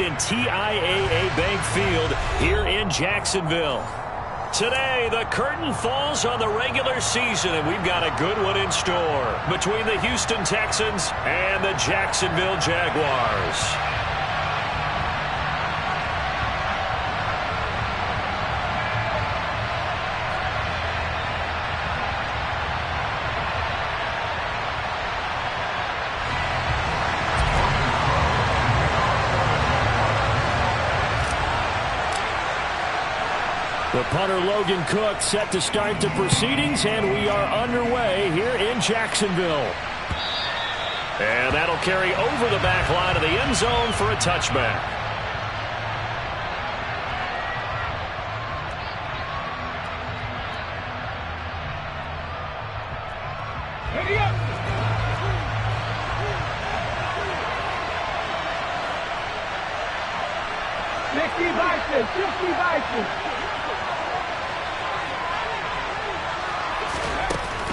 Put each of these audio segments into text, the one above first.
in TIAA Bank Field here in Jacksonville. Today, the curtain falls on the regular season, and we've got a good one in store between the Houston Texans and the Jacksonville Jaguars. The punter Logan Cook set to start the proceedings, and we are underway here in Jacksonville. And that'll carry over the back line of the end zone for a touchback. Ready up.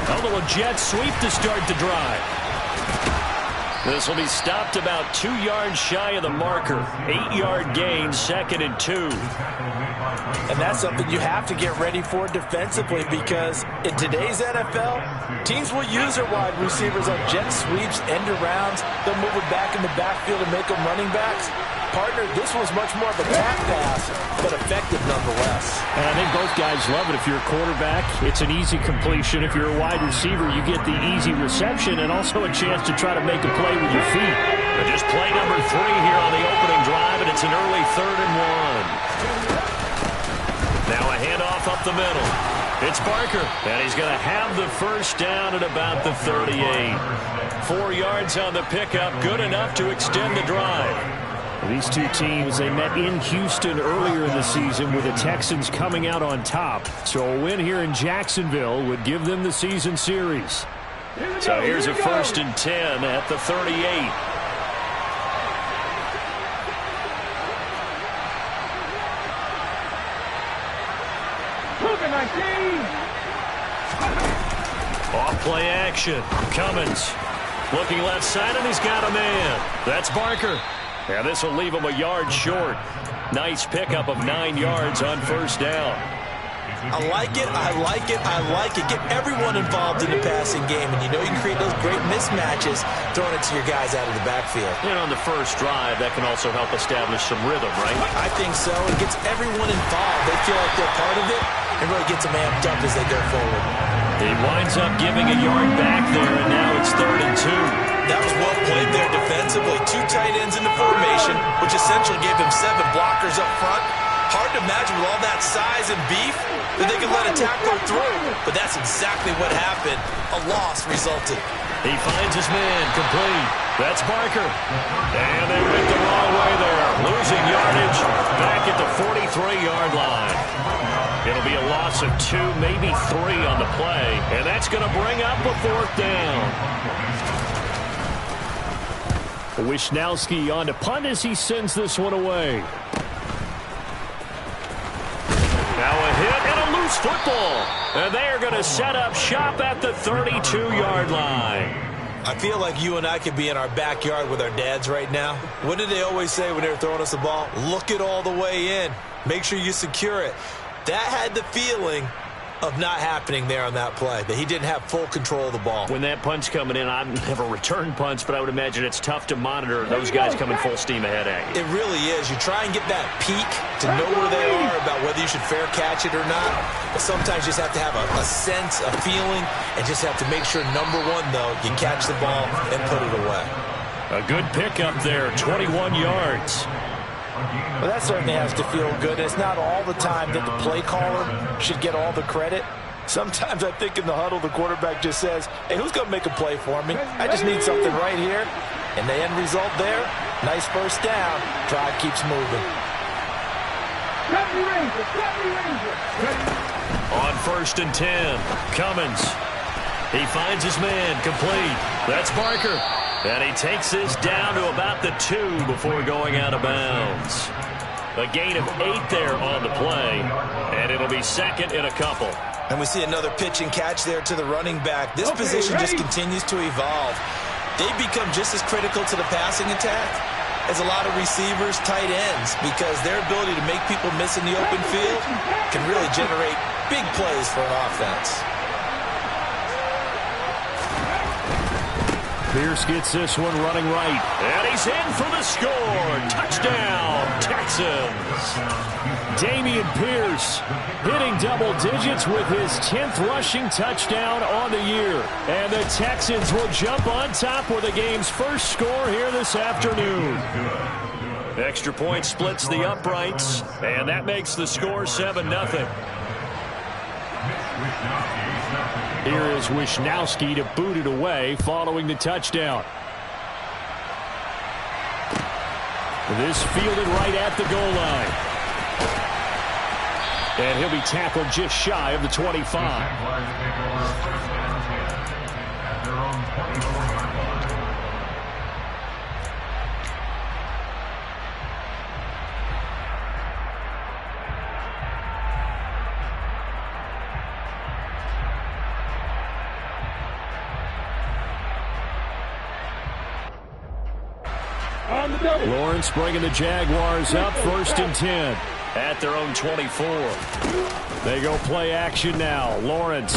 A little jet sweep to start the drive. This will be stopped about 2 yards shy of the marker. 8-yard gain, 2nd and 2. And that's something you have to get ready for defensively, because in today's NFL, teams will use their wide receivers on jet sweeps, end arounds. They'll move it back in the backfield and make them running backs. Partner, this was much more of a tap pass, but effective nonetheless. And I think both guys love it. If you're a quarterback, it's an easy completion. If you're a wide receiver, you get the easy reception and also a chance to try to make a play with your feet. But just play number 3 here on the opening drive, and it's an early 3rd and 1. Now a handoff up the middle. It's Barker, and he's going to have the first down at about the 38. 4 yards on the pickup, good enough to extend the drive. These two teams, they met in Houston earlier in the season with the Texans coming out on top. So a win here in Jacksonville would give them the season series. So here's a 1st and 10 at the 38. Off play action. Cummins looking left side, and he's got a man. That's Barker. Yeah, this will leave him a yard short. Nice pickup of 9 yards on 1st down. I like it, I like it, I like it. Get everyone involved in the passing game, and you know you can create those great mismatches throwing it to your guys out of the backfield. And on the first drive, that can also help establish some rhythm, right? I think so. It gets everyone involved. They feel like they're part of it, and really gets them amped up as they go forward. He winds up giving a yard back there, and now it's 3rd and 2. That was well played there defensively. 2 tight ends in the formation, which essentially gave him 7 blockers up front. Hard to imagine with all that size and beef that they could let a tackler through. But that's exactly what happened. A loss resulted. He finds his man complete. That's Barker. And they went the wrong way there. Losing yardage back at the 43-yard line. It'll be a loss of 2, maybe 3 on the play. And that's going to bring up a 4th down. Wishnowski on to punt as he sends this one away. Now a hit and a loose football. And they are going to set up shop at the 32-yard line. I feel like you and I could be in our backyard with our dads right now. What did they always say when they were throwing us the ball? Look it all the way in. Make sure you secure it. That had the feeling of not happening there on that play, that he didn't have full control of the ball. When that punt's coming in, I've never returned punts, but I would imagine it's tough to monitor those guys coming full steam ahead at you. It really is. You try and get that peek to know where they are about whether you should fair catch it or not, but sometimes you just have to have a sense, a feeling, and just have to make sure, number 1, though, you catch the ball and put it away. A good pickup there, 21 yards. Well, that certainly has to feel good. It's not all the time that the play caller should get all the credit. Sometimes I think in the huddle, the quarterback just says, hey, who's going to make a play for me? I just need something right here. And the end result there, nice 1st down. Drive keeps moving. On 1st and 10, Cummins. He finds his man complete. That's Barker. And he takes this down to about the 2 before going out of bounds. A gain of 8 there on the play, and it'll be 2nd and a couple. And we see another pitch and catch there to the running back. This position just continues to evolve. They become just as critical to the passing attack as a lot of receivers, tight ends, because their ability to make people miss in the open field can really generate big plays for an offense. Pierce gets this one running right. And he's in for the score. Touchdown, Texans. Dameon Pierce hitting double digits with his 10th rushing touchdown on the year. And the Texans will jump on top with the game's first score here this afternoon. Extra point splits the uprights, and that makes the score 7-0. Here is Wisnowski to boot it away following the touchdown. This fielded right at the goal line. And he'll be tackled just shy of the 25. Lawrence bringing the Jaguars up 1st and 10 at their own 24. They go play action now. Lawrence.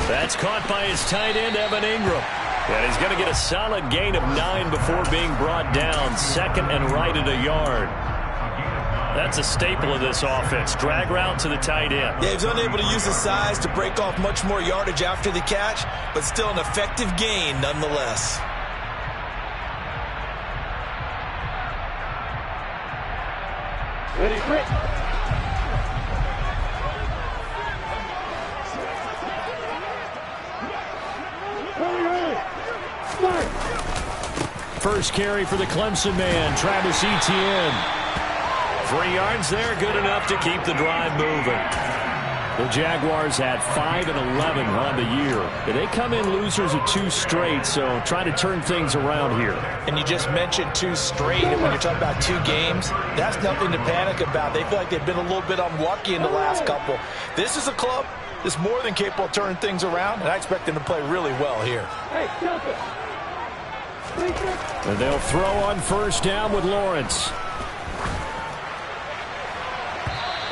That's caught by his tight end, Evan Ingram. And he's going to get a solid gain of 9 before being brought down. 2nd and right at a yard. That's a staple of this offense. Drag route to the tight end. Yeah, he's unable to use his size to break off much more yardage after the catch, but still an effective gain nonetheless. Ready, quick. First carry for the Clemson man, Travis Etienne. 3 yards there, good enough to keep the drive moving. The Jaguars had 5 and 11 on the year. They come in losers of 2 straight, so try to turn things around here. And you just mentioned 2 straight, and when you're talking about 2 games, that's nothing to panic about. They feel like they've been a little bit unlucky in the last couple. This is a club that's more than capable of turning things around, and I expect them to play really well here. Hey, stop it. And they'll throw on 1st down with Lawrence.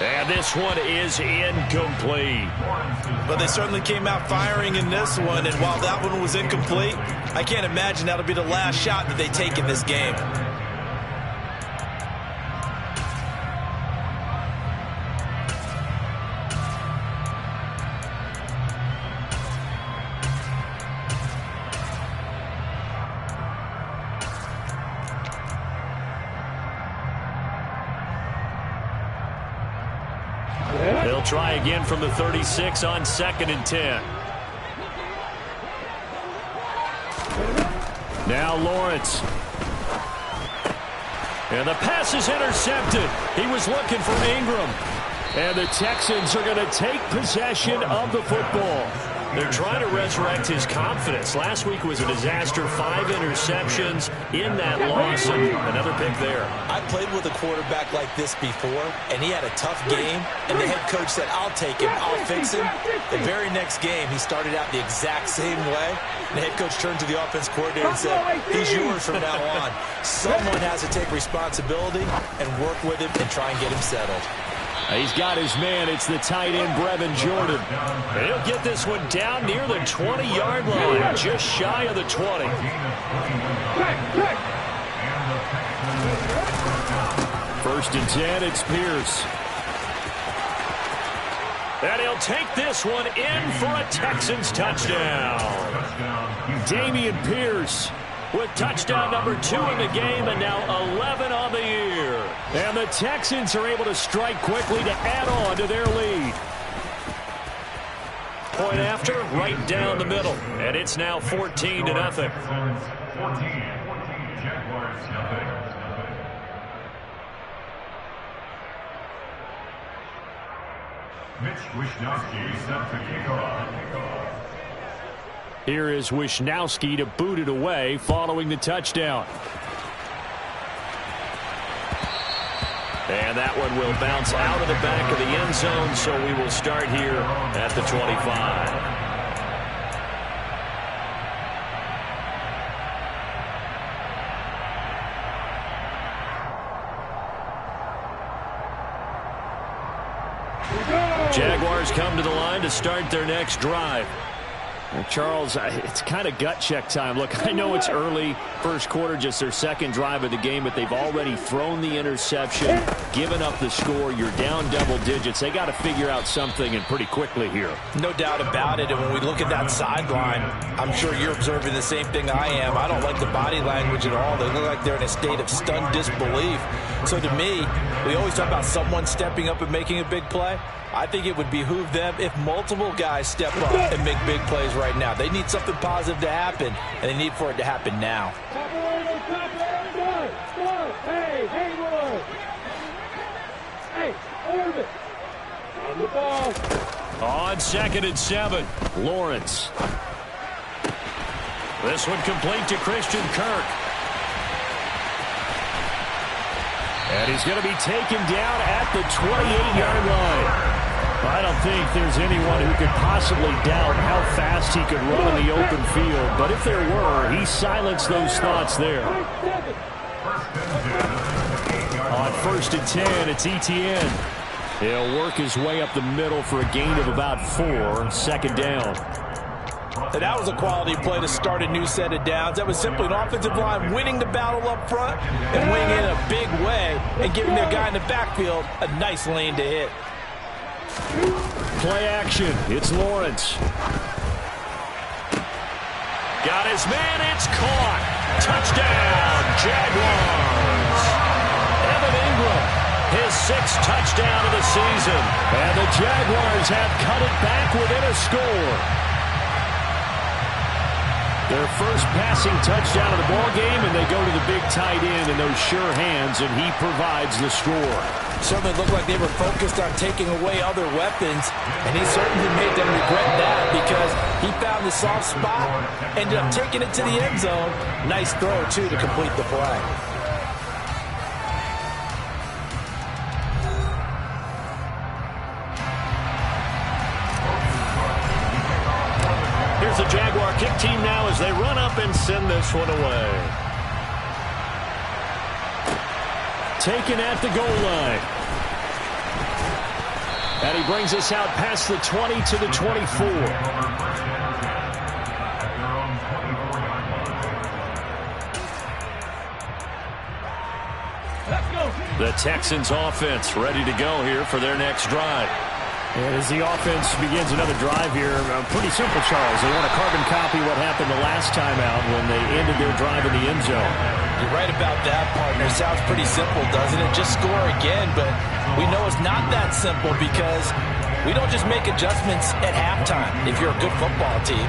And this one is incomplete. But they certainly came out firing in this one, and while that one was incomplete, I can't imagine that'll be the last shot that they take in this game. They'll try again from the 36 on 2nd and 10. Now Lawrence. And the pass is intercepted. He was looking for Ingram. And the Texans are going to take possession of the football. They're trying to resurrect his confidence. Last week was a disaster. 5 interceptions in that loss, and another pick there. I played with a quarterback like this before, and he had a tough game, and the head coach said, I'll take him, I'll fix him. The very next game, he started out the exact same way. The head coach turned to the offense coordinator and said, he's yours from now on. Someone has to take responsibility and work with him and try and get him settled. He's got his man. It's the tight end, Brevin Jordan. And he'll get this one down near the 20-yard line, just shy of the 20. 1st and 10, it's Pierce. And he'll take this one in for a Texans touchdown. Dameon Pierce with touchdown number 2 in the game, and now 11 on the year. And the Texans are able to strike quickly to add on to their lead. Point after, right down the middle. And it's now 14-0. Mitch Wisnowski set to kick off. Here is Wisnowski to boot it away following the touchdown. And that one will bounce out of the back of the end zone, so we will start here at the 25. Jaguars come to the line to start their next drive. Well, Charles, it's kind of gut check time. Look, I know it's early, first quarter, just their second drive of the game, but they've already thrown the interception, given up the score. You're down double digits. They got to figure out something, and pretty quickly here. No doubt about it. And when we look at that sideline, I'm sure you're observing the same thing I am. I don't like the body language at all. They look like they're in a state of stunned disbelief. So to me, we always talk about someone stepping up and making a big play. I think it would behoove them if multiple guys step up and make big plays right now. They need something positive to happen, and they need for it to happen now. On 2nd and 7, Lawrence. This one complete to Christian Kirk. And he's going to be taken down at the 28-yard line. I don't think there's anyone who could possibly doubt how fast he could run in the open field. But if there were, he silenced those thoughts there. On 1st and 10, it's Etienne. He'll work his way up the middle for a gain of about 4, 2nd down. And that was a quality play to start a new set of downs. That was simply an offensive line winning the battle up front and winning in a big way and giving their guy in the backfield a nice lane to hit. Play action. It's Lawrence. Got his man. It's caught. Touchdown, Jaguars. Evan Ingram, his 6th touchdown of the season. And the Jaguars have cut it back within a score. Their first passing touchdown of the ball game, and they go to the big tight end in those sure hands, and he provides the score. Certainly looked like they were focused on taking away other weapons, and he certainly made them regret that because he found the soft spot, ended up taking it to the end zone. Nice throw, too, to complete the play. Here's the Jaguar kick team now as they run up and send this one away. Taken at the goal line. And he brings us out past the 20 to the 24. The Texans offense ready to go here for their next drive. And as the offense begins another drive here, pretty simple, Charles. They want to carbon copy what happened the last time out when they ended their drive in the end zone. You're right about that, partner. Sounds pretty simple, doesn't it? Just score again, but we know it's not that simple because we don't just make adjustments at halftime if you're a good football team.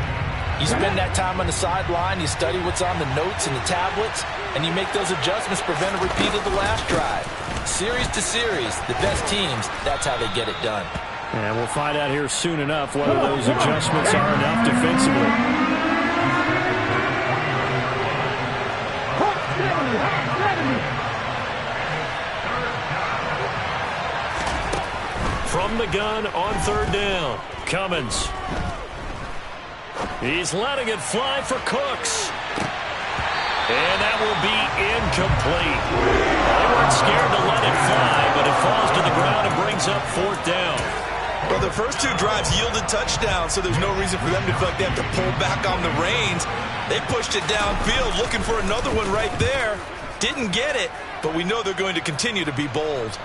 You spend that time on the sideline, you study what's on the notes and the tablets, and you make those adjustments, prevent a repeat of the last drive. Series to series, the best teams, that's how they get it done. And we'll find out here soon enough whether those adjustments are enough defensively. From the gun on 3rd down, Cummins. He's letting it fly for Cooks. And that will be incomplete. They weren't scared to let it fly, but it falls to the ground and brings up 4th down. Well, the first 2 drives yielded touchdowns, so there's no reason for them to feel like they have to pull back on the reins. They pushed it downfield, looking for another one right there. Didn't get it, but we know they're going to continue to be bold.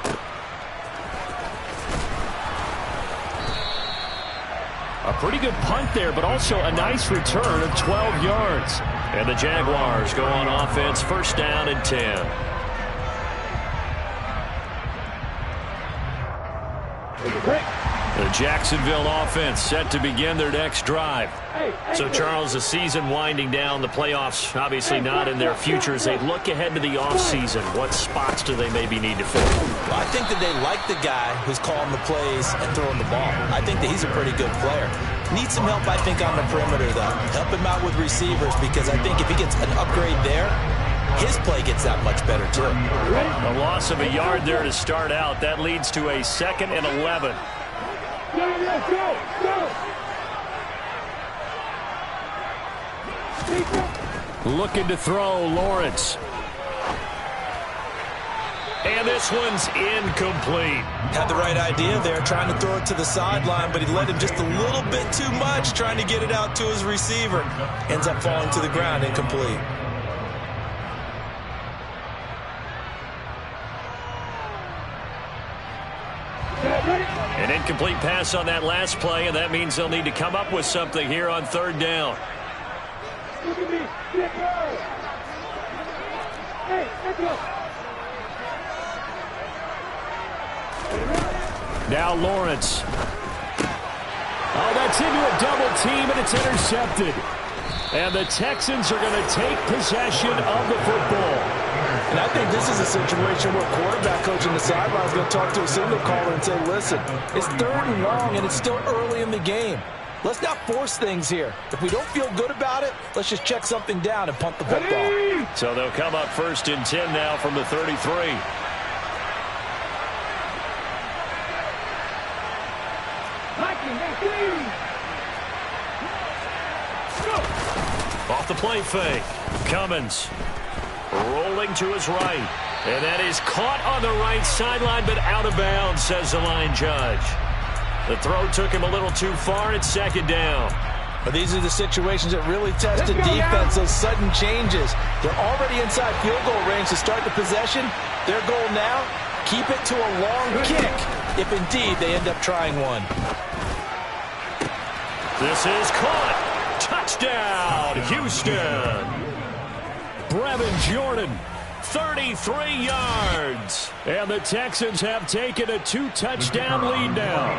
A pretty good punt there, but also a nice return of 12 yards. And the Jaguars go on offense, 1st down and 10. The Jacksonville offense set to begin their next drive. So, Charles, the season winding down, the playoffs obviously not in their future. As they look ahead to the offseason, what spots do they maybe need to fill? Well, I think that they like the guy who's calling the plays and throwing the ball. I think that he's a pretty good player. Needs some help, I think, on the perimeter, though. Help him out with receivers because I think if he gets an upgrade there, his play gets that much better, too. A loss of a yard there to start out. That leads to a 2nd and 11. Looking to throw, Lawrence. And this one's incomplete. Had the right idea there, trying to throw it to the sideline, but he let him just a little bit too much, trying to get it out to his receiver. Ends up falling to the ground, incomplete. An incomplete pass on that last play, and that means they'll need to come up with something here on third down. Look at me. Get her. Hey, let's go. Now Lawrence. Oh, that's into a double team, and it's intercepted. And the Texans are going to take possession of the football. And I think this is a situation where quarterback coach on the sideline is going to talk to a signal caller and say, listen, it's 3rd and long, and it's still early in the game. Let's not force things here. If we don't feel good about it, let's just check something down and punt the football. So they'll come up 1st and 10 now from the 33. Off the play fake. Cummins rolling to his right. And that is caught on the right sideline, but out of bounds, says the line judge. The throw took him a little too far. It's 2nd down. But these are the situations that really test the defense, those sudden changes. They're already inside field goal range to start the possession. Their goal now, keep it to a long kick, if indeed they end up trying one. This is caught. Touchdown, Houston. Brevin Jordan, 33 yards. And the Texans have taken a 2-touchdown lead now.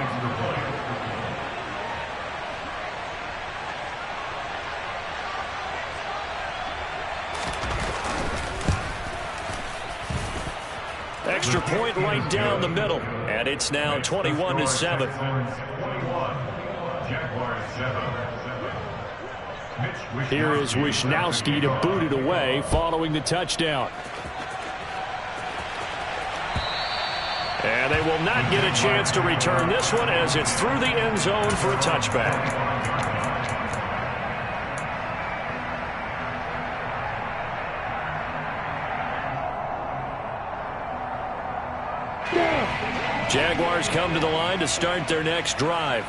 Extra point right down the middle. And it's now 21-7. Here is Wisnowski to boot it away following the touchdown. And they will not get a chance to return this one as it's through the end zone for a touchback. Jaguars come to the line to start their next drive.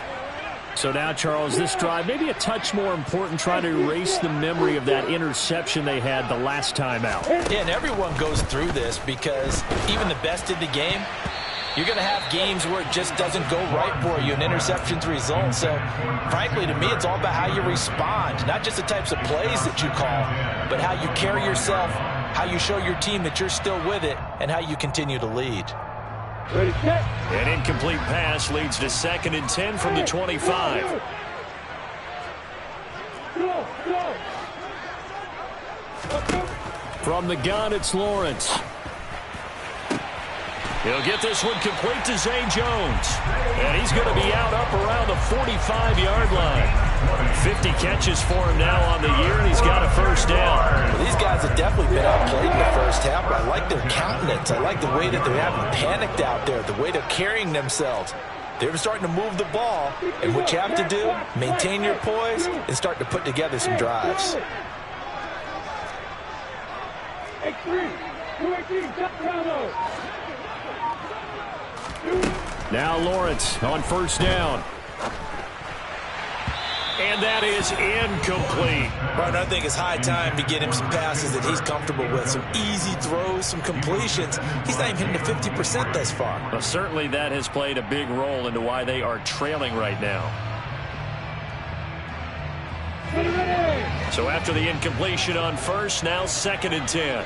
So now, Charles, this drive maybe a touch more important, trying to erase the memory of that interception they had the last time out. Yeah, and everyone goes through this because even the best in the game, you're going to have games where it just doesn't go right for you, and interceptions result. So, frankly, to me, it's all about how you respond, not just the types of plays that you call, but how you carry yourself, how you show your team that you're still with it, and how you continue to lead. Ready, set. An incomplete pass leads to 2nd and 10 from the 25. Go, go. From the gun, it's Lawrence. He'll get this one complete to Zay Jones. And he's going to be out up around the 45-yard line. 50 catches for him now on the year, and he's got a 1st down. Well, these guys have definitely been outplayed in the first half, but I like their countenance. I like the way that they haven't panicked out there, the way they're carrying themselves. They're starting to move the ball, and what you have to do, maintain your poise and start to put together some drives. S3 W18, Now Lawrence on 1st down. And that is incomplete. Right, I think it's high time to get him some passes that he's comfortable with. Some easy throws, some completions. He's not even hitting the 50% thus far. Well, certainly that has played a big role into why they are trailing right now. So after the incompletion on 1st, now 2nd and 10.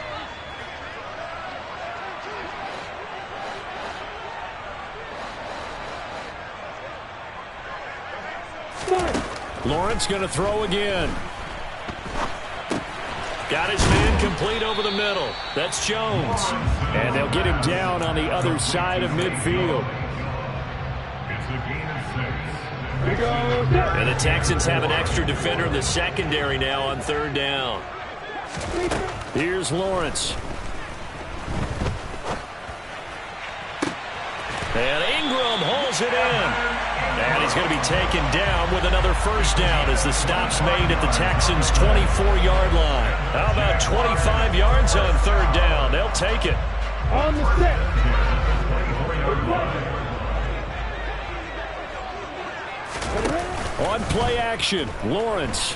Lawrence going to throw again. Got his man complete over the middle. That's Jones. And they'll get him down on the other side of midfield. It's a gain of 6. And the Texans have an extra defender in the secondary now on 3rd down. Here's Lawrence. And Ingram holds it in. And he's going to be taken down with another 1st down as the stop's made at the Texans' 24-yard line. How about 25 yards on 3rd down? They'll take it. On the set. On play action, Lawrence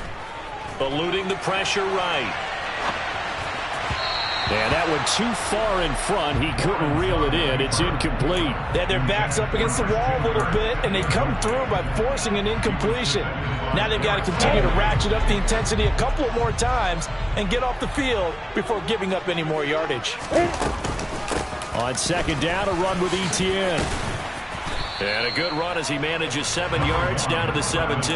eluding the pressure right. And that one too far in front. He couldn't reel it in. It's incomplete. They had their backs up against the wall a little bit, and they come through by forcing an incompletion. Now they've got to continue to ratchet up the intensity a couple of more times and get off the field before giving up any more yardage. On second down, a run with Etienne. And a good run as he manages 7 yards down to the 17.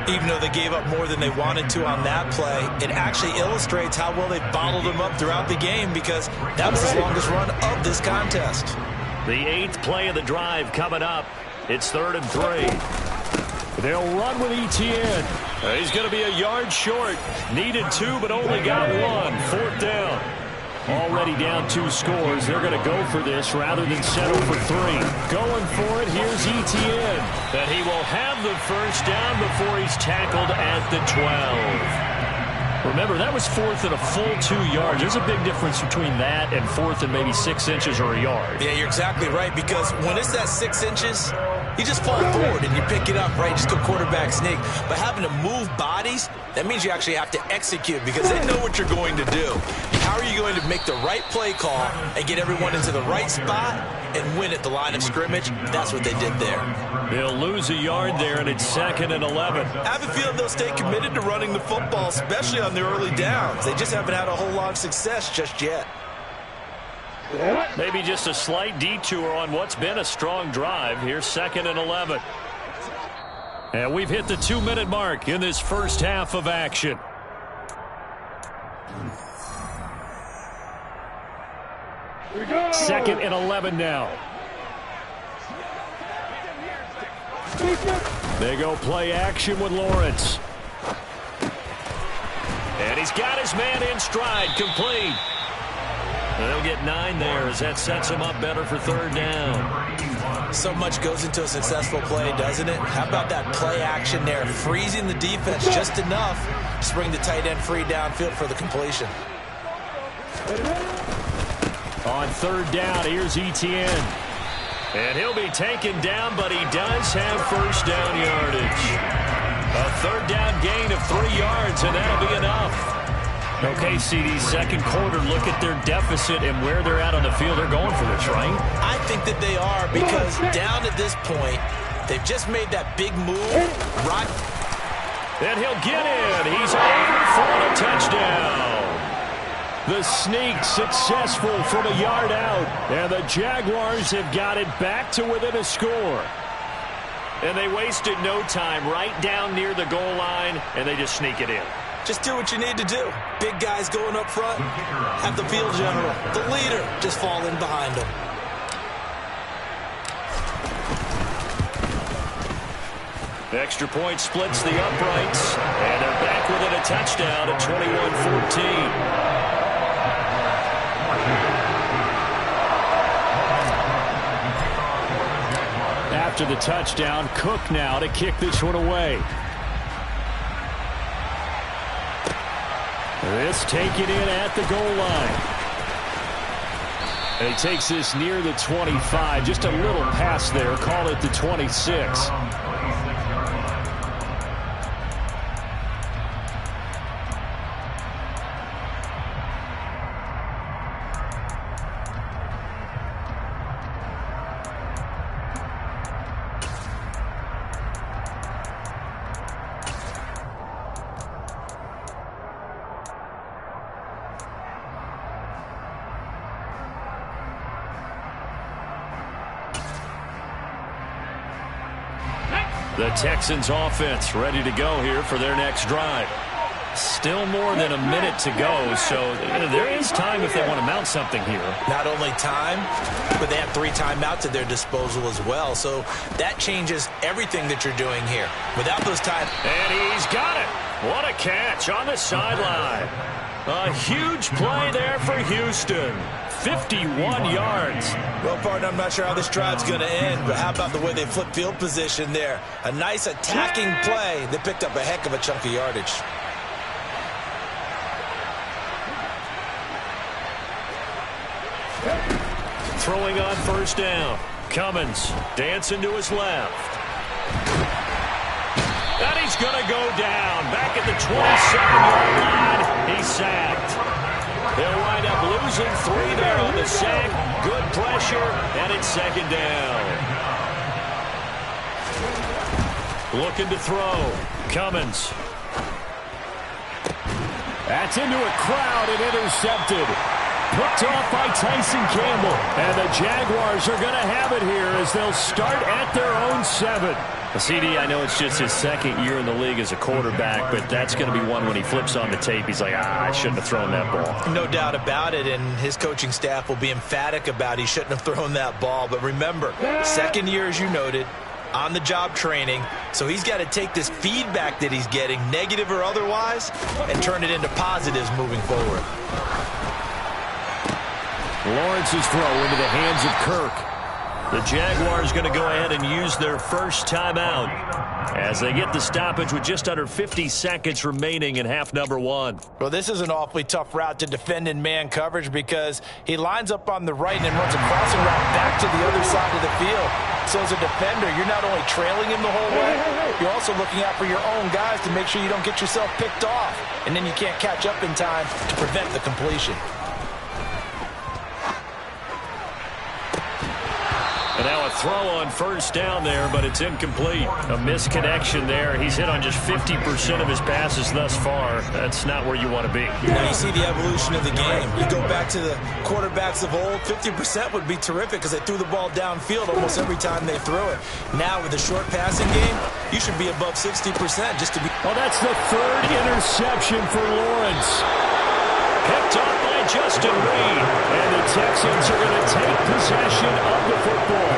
Even though they gave up more than they wanted to on that play, it actually illustrates how well they bottled them up throughout the game, because that was his longest run of this contest. The 8th play of the drive coming up. It's 3rd and 3. They'll run with Etienne. He's going to be a yard short. Needed 2, but only got 1. 4th down. Already down 2 scores. They're going to go for this rather than settle for 3. Going for it. Here's Etienne. And he will have the first down before he's tackled at the 12. Remember, that was 4th and a full 2 yards. There's a big difference between that and 4th and maybe 6 inches or a yard. Yeah, you're exactly right, because when it's that 6 inches, you just fall forward and you pick it up, right? Just go quarterback sneak. But having to move bodies, that means you actually have to execute, because they know what you're going to do. How are you going to make the right play call and get everyone into the right spot and win at the line of scrimmage? That's what they did there. They'll lose a yard there, and it's 2nd and 11. I have a feeling they'll stay committed to running the football, especially on their early downs. They just haven't had a whole lot of success just yet. Maybe just a slight detour on what's been a strong drive. Here's 2nd and 11. And we've hit the 2-minute mark in this first half of action. Here we go. 2nd and 11 now. They go play action with Lawrence. And he's got his man in stride, complete. They'll get 9 there as that sets him up better for 3rd down. So much goes into a successful play, doesn't it? How about that play action there, freezing the defense just enough to bring the tight end free downfield for the completion. On 3rd down, here's Etienne. And he'll be taken down, but he does have first down yardage. A 3rd down gain of 3 yards, and that'll be enough. Okay, CD, second quarter, look at their deficit and where they're at on the field. They're going for this, right? I think that they are, because down at this point, they've just made that big move. Right. And he'll get in. He's over for a touchdown. The sneak successful from a yard out. And the Jaguars have got it back to within a score. And they wasted no time right down near the goal line, and they just sneak it in. Just do what you need to do. Big guys going up front. Have the field general, the leader, just fall in behind them. Extra point splits the uprights, and they're back within a touchdown at 21-14. After the touchdown, Cook now to kick this one away. This taken in at the goal line. And he takes this near the 25. Just a little pass there. Call it the 26. The Texans offense ready to go here for their next drive. Still more than a minute to go, so there is time if they want to mount something here. Not only time, but they have 3 timeouts at their disposal as well, so that changes everything that you're doing here. Without those time. And he's got it. What a catch on the sideline. A huge play there for Houston. 51 yards. Well, partner, I'm not sure how this drive's going to end, but how about the way they flip field position there? A nice attacking play that picked up a heck of a chunk of yardage. Throwing on first down. Cummins dancing to his left. And he's going to go down. Back at the 27-yard line. He's sacked. They'll wind up losing 3 there on the sack. Good pressure, and it's second down. Looking to throw. Cummins. That's into a crowd and intercepted. Picked off by Tyson Campbell. And the Jaguars are going to have it here as they'll start at their own 7. CD, I know it's just his second year in the league as a quarterback, but that's going to be one when he flips on the tape. He's like, I shouldn't have thrown that ball. No doubt about it, and his coaching staff will be emphatic about he shouldn't have thrown that ball. But remember, second year, as you noted, on-the-job training, so he's got to take this feedback that he's getting, negative or otherwise, and turn it into positives moving forward. Lawrence's throw into the hands of Kirk. The Jaguars going to go ahead and use their first timeout as they get the stoppage with just under 50 seconds remaining in half number 1. Well, this is an awfully tough route to defend in man coverage because he lines up on the right and then runs a crossing route back to the other side of the field. So as a defender, you're not only trailing him the whole way, you're also looking out for your own guys to make sure you don't get yourself picked off. And then you can't catch up in time to prevent the completion. And now a throw on first down there, but it's incomplete. A misconnection there. He's hit on just 50% of his passes thus far. That's not where you want to be. Now you see the evolution of the game. You go back to the quarterbacks of old, 50% would be terrific because they threw the ball downfield almost every time they threw it. Now with the short passing game, you should be above 60% just to be. Well, that's the 3rd interception for Lawrence. Picked up by Justin Reed. And the Texans are going to take possession of the football.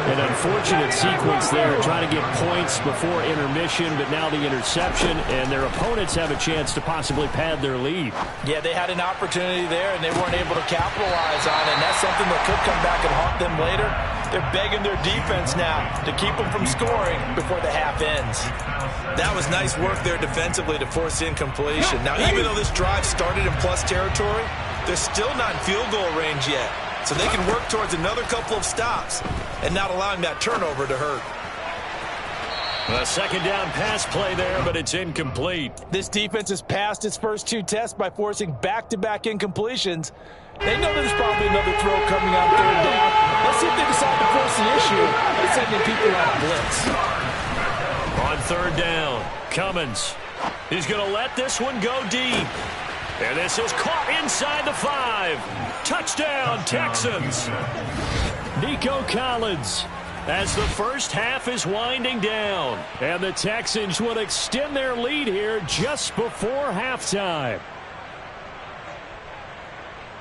An unfortunate sequence there, trying to get points before intermission, but now the interception, and their opponents have a chance to possibly pad their lead. Yeah, they had an opportunity there, and they weren't able to capitalize on it, and that's something that could come back and haunt them later. They're begging their defense now to keep them from scoring before the half ends. That was nice work there defensively to force incompletion. Now, even though this drive started in plus territory, they're still not in field goal range yet. So they can work towards another couple of stops and not allowing that turnover to hurt. A second down pass play there, but it's incomplete. This defense has passed its first 2 tests by forcing back-to-back incompletions. They know there's probably another throw coming on 3rd down. Let's see if they decide to force the issue by sending people on a blitz. On 3rd down, Cummins. He's going to let this one go deep. And this is caught inside the 5. Touchdown, Texans. Nico Collins. As the first half is winding down. And the Texans will extend their lead here just before halftime.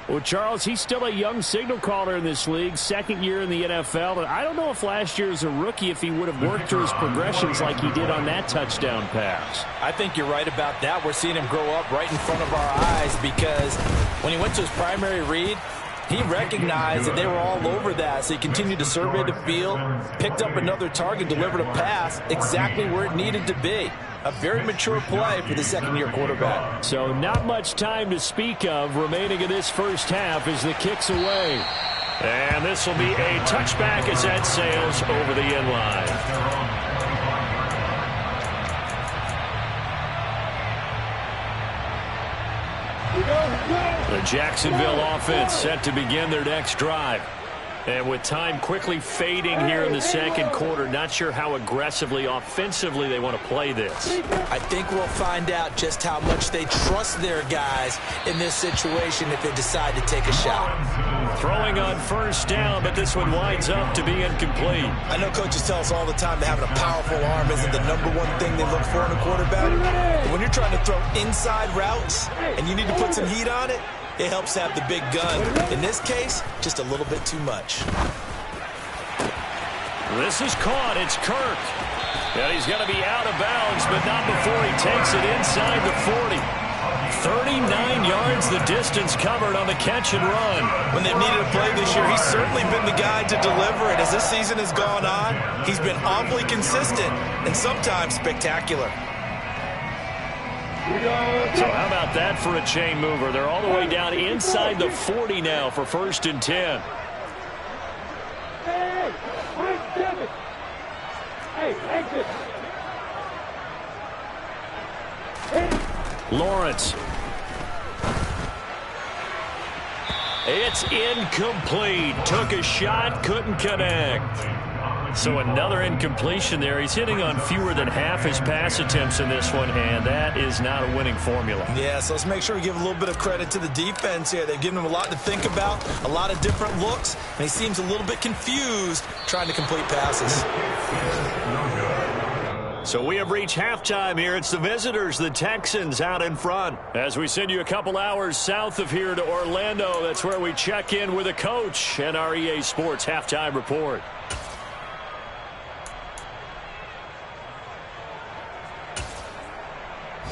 Well, Charles, he's still a young signal caller in this league, 2nd year in the NFL. And I don't know if last year as a rookie, if he would have worked through his progressions like he did on that touchdown pass. I think you're right about that. We're seeing him grow up right in front of our eyes because when he went to his primary read, he recognized that they were all over that, so he continued to survey the field, picked up another target, delivered a pass exactly where it needed to be. A very mature play for the 2nd-year quarterback. So not much time to speak of remaining in this first half as the kick's away. And this will be a touchback as that sails over the end line. The Jacksonville offense set to begin their next drive. And with time quickly fading here in the 2nd quarter, not sure how aggressively, offensively they want to play this. I think we'll find out just how much they trust their guys in this situation if they decide to take a shot. Throwing on first down, but this one winds up to be incomplete. I know coaches tell us all the time that having a powerful arm isn't the #1 thing they look for in a quarterback. But when you're trying to throw inside routes and you need to put some heat on it, it helps to have the big gun. In this case, just a little bit too much. This is caught. It's Kirk. And he's going to be out of bounds, but not before he takes it inside the 40. 39 yards the distance covered on the catch and run. When they've needed a play this year, he's certainly been the guy to deliver it. As this season has gone on, he's been awfully consistent and sometimes spectacular. So how about that for a chain mover? They're all the way down inside the 40 now for 1st and 10. Lawrence. It's incomplete. Took a shot, couldn't connect. So another incompletion there. He's hitting on fewer than half his pass attempts in this one, and that is not a winning formula. Yeah, so let's make sure we give a little bit of credit to the defense here. They've given him a lot to think about, a lot of different looks, and he seems a little bit confused trying to complete passes. So we have reached halftime here. It's the visitors, the Texans, out in front. As we send you a couple hours south of here to Orlando, that's where we check in with a coach and our EA Sports halftime report.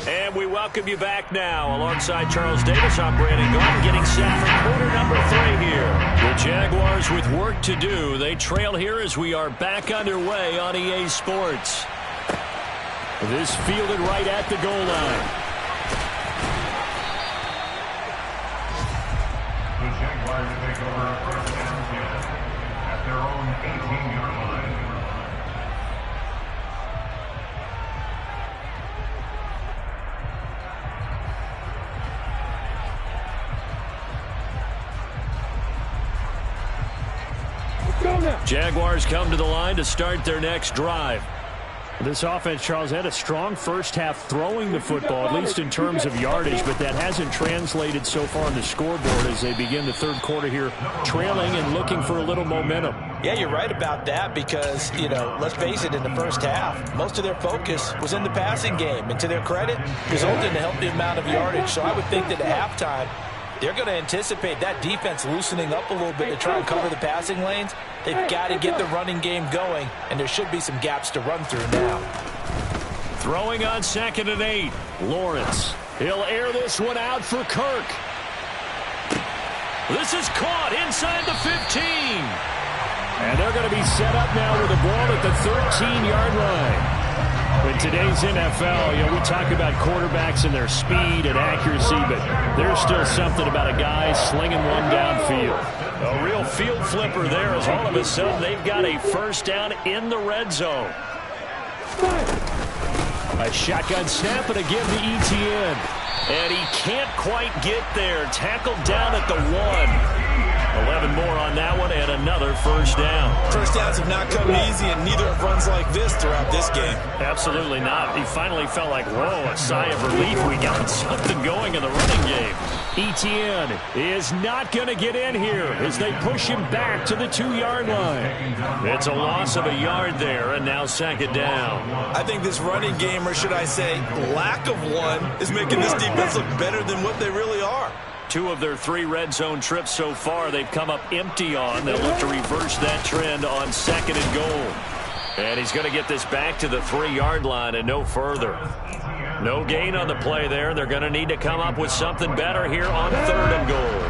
And we welcome you back now. Alongside Charles Davis, I'm Brandon Gordon, getting set for quarter number 3 here. The Jaguars with work to do. They trail here as we are back underway on EA Sports. This fielded right at the goal line. The Jaguars take over 1st and 10 at their own 18-yard line. Jaguars come to the line to start their next drive. This offense, Charles, had a strong first half throwing the football, at least in terms of yardage, but that hasn't translated so far on the scoreboard as they begin the third quarter here, trailing and looking for a little momentum. Yeah, you're right about that because, let's face it, in the first half, most of their focus was in the passing game. And to their credit, resulted in a healthy amount of yardage. So I would think that at halftime, they're going to anticipate that defense loosening up a little bit to try and cover the passing lanes. They've got to get the running game going, and there should be some gaps to run through now. Throwing on 2nd and 8. Lawrence. He'll air this one out for Kirk. This is caught inside the 15. And they're going to be set up now with the ball at the 13-yard line. In today's NFL, we talk about quarterbacks and their speed and accuracy, but there's still something about a guy slinging one downfield. A real field flipper there as all of a sudden they've got a first down in the red zone. A shotgun snap and a give to ETN. And he can't quite get there. Tackled down at the 1. 11 more on that one and another first down. First downs have not come easy, and neither have runs like this throughout this game. Absolutely not. He finally felt like, whoa, a sigh of relief. We got something going in the running game. ETN is not going to get in here as they push him back to the 2-yard line. It's a loss of a yard there, and now 2nd down. I think this running game, or should I say lack of one, is making this defense look better than what they really are. 2 of their 3 red zone trips so far they've come up empty on. They'll look to reverse that trend on 2nd and goal. And he's going to get this back to the 3-yard line and no further. No gain on the play there. They're going to need to come up with something better here on 3rd and goal.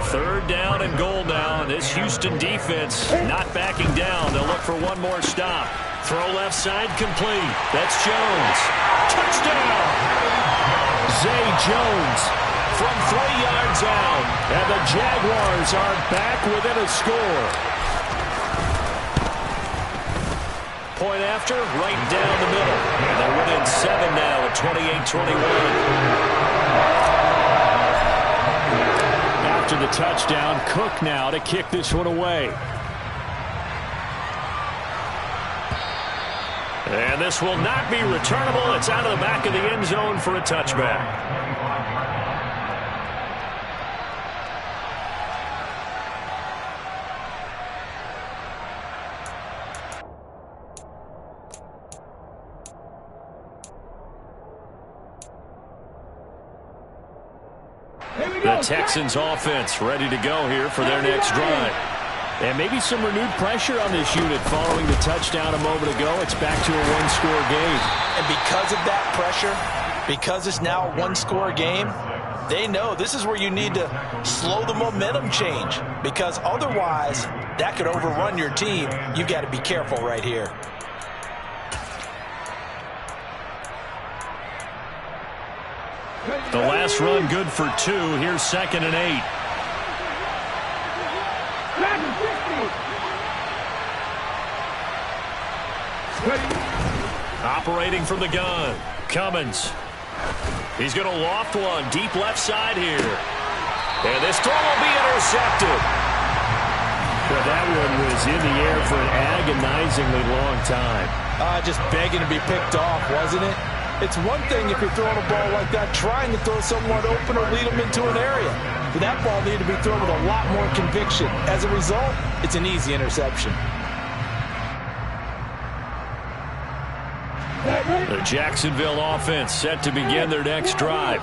3rd down and goal now. And this Houston defense not backing down. They'll look for one more stop. Throw left side complete. That's Jones. Touchdown! Zay Jones from 3 yards out, and the Jaguars are back within a score. Point after, right down the middle. And they're within 7 now at 28-21. After the touchdown, Cook now to kick this one away. And this will not be returnable. It's out of the back of the end zone for a touchback. The Texans offense ready to go here for their next drive. And maybe some renewed pressure on this unit following the touchdown a moment ago. It's back to a one-score game. And because of that pressure, because it's now a one-score game, they know this is where you need to slow the momentum change. Because otherwise, that could overrun your team. You've got to be careful right here. The last run good for 2. Here's 2nd and 8. Operating from the gun. Cummins. He's going to loft one. Deep left side here. And this throw will be intercepted. Well, that one was in the air for an agonizingly long time. Just begging to be picked off, wasn't it? It's one thing if you're throwing a ball like that, trying to throw someone open or lead them into an area. But that ball needed to be thrown with a lot more conviction. As a result, it's an easy interception. The Jacksonville offense set to begin their next drive.